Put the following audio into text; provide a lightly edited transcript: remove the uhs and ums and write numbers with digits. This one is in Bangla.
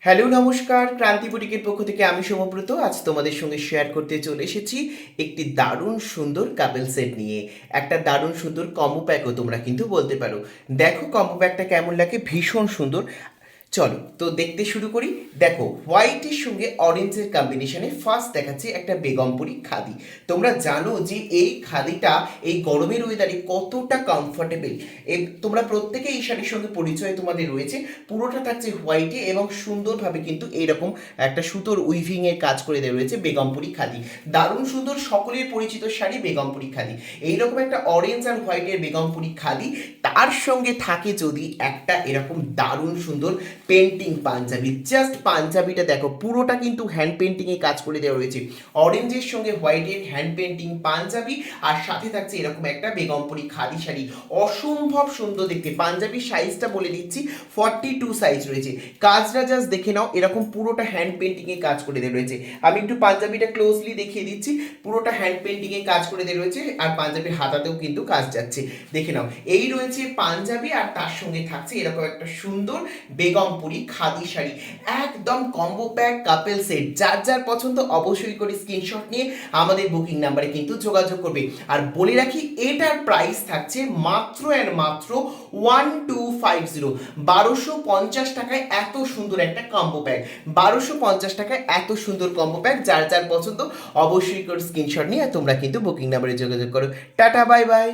হ্যালো নমস্কার, ক্রান্তি বুটিকের পক্ষ থেকে আমি সোমব্রত আজ তোমাদের সঙ্গে শেয়ার করতে চলে এসেছি একটি দারুণ সুন্দর কাপেল সেট নিয়ে। একটা দারুণ সুন্দর কম্বো প্যাকও তোমরা কিন্তু বলতে পারো। দেখো কম্বো প্যাকটা কেমন লাগে, ভীষণ সুন্দর। চলো তো দেখতে শুরু করি। দেখো হোয়াইটের সঙ্গে অরেঞ্জের কম্বিনেশনে ফার্স্ট দেখাচ্ছি একটা বেগমপুরি খাদি। তোমরা জানো যে এই খাদিটা এই গরমের ওয়েদারে কতটা কমফোর্টেবল। তোমরা প্রত্যেকে এই শাড়ির সঙ্গে পরিচয় তোমাদের রয়েছে। পুরোটা থাকছে হোয়াইটে এবং সুন্দরভাবে কিন্তু এইরকম একটা সুতোর উইভিং এর কাজ করে দেওয়া রয়েছে বেগমপুরি খাদি। দারুণ সুন্দর, সকলের পরিচিত শাড়ি বেগমপুরি খাদি। এইরকম একটা অরেঞ্জ আর হোয়াইটের বেগমপুরি খাদি, তার সঙ্গে থাকে যদি একটা এরকম দারুণ সুন্দর পেন্টিং পাঞ্জাবি। জাস্ট পাঞ্জাবিটা দেখো, পুরোটা কিন্তু হ্যান্ড পেন্টিং এ কাজ করে দেওয়া রয়েছে। অরেঞ্জের সঙ্গে হোয়াইটের হ্যান্ড পেন্টিং পাঞ্জাবি, আর সাথে থাকছে এরকম একটা বেগমপুরি খাদি শাড়ি। অসম্ভব সুন্দর দেখতে। পাঞ্জাবির সাইজটা বলে দিচ্ছি, 42 সাইজ রয়েছে। কাজটা জাস্ট দেখে নাও, এরকম পুরোটা হ্যান্ড পেন্টিং এ কাজ করে দেওয়া রয়েছে। আমি একটু পাঞ্জাবিটা ক্লোজলি দেখিয়ে দিচ্ছি। পুরোটা হ্যান্ড পেন্টিং এ কাজ করে দেওয়া রয়েছে, আর পাঞ্জাবির হাতাতেও কিন্তু কাজ যাচ্ছে। দেখে নাও, এই রয়েছে পাঞ্জাবি, আর তার সঙ্গে থাকছে এরকম একটা সুন্দর বেগমপুরি খাদি শাড়ি। একদম কম্বো প্যাক কাপেল সেট। যার যার পছন্দ অবশ্যই করে স্ক্রিনশট নিয়ে আমাদের বুকিং নাম্বারে কিন্তু যোগাযোগ করবে। আর বলে রাখি, এটার প্রাইস থাকছে মাত্র এন্ড মাত্র 1250, 1250 টাকায় এত সুন্দর একটা কম্বো প্যাক। 1250 টাকায় এত সুন্দর কম্বো প্যাক। যার যার পছন্দ অবশ্যই করে স্ক্রিনশট নিয়ে তোমরা কিন্তু বুকিং নাম্বারে যোগাযোগ করো। Tata, bye bye.